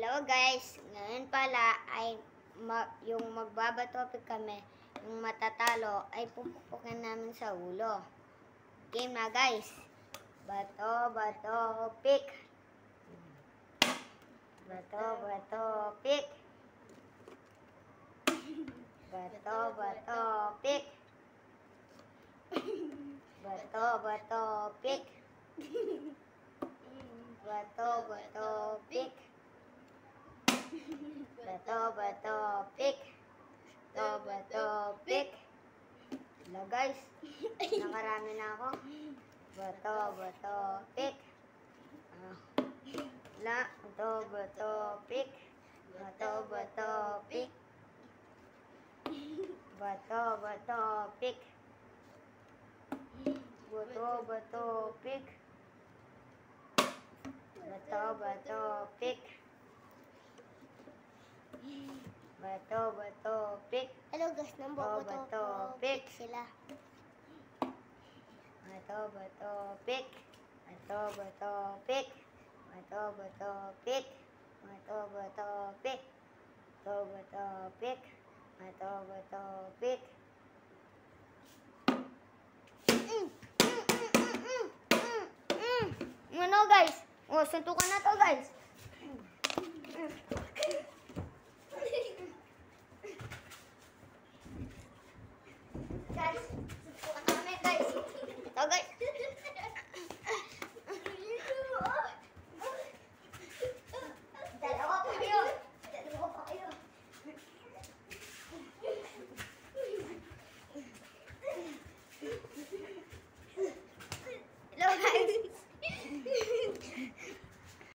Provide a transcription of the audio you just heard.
Hello guys, ngayon pala ay yung magbabatopic kami, yung matatalo ay pupupukin namin sa ulo. Game na guys. Bato, bato, pick. Bato, bato, pick. Bato, bato, pick. Bato, bato, pick. Bato, bato, pick. Bato, bato, pick. Bato, bato, pick. Hello guys, nakarami na ako. Bato, bato, pick. Bato, bato, pick. Bato, bato, pick. Bato, bato, pick. Bato, bato, pick. Bato, bato, pick. Bato, bato, pick. Hello guys, bato, pick sila. Bato, bato, pick. Bato, bato, pick. Bato, bato, pick. Bato, bato, pick. Bato, bato, pick. Bato, bato, pick. Ano guys? Oh, suntukan na to guys.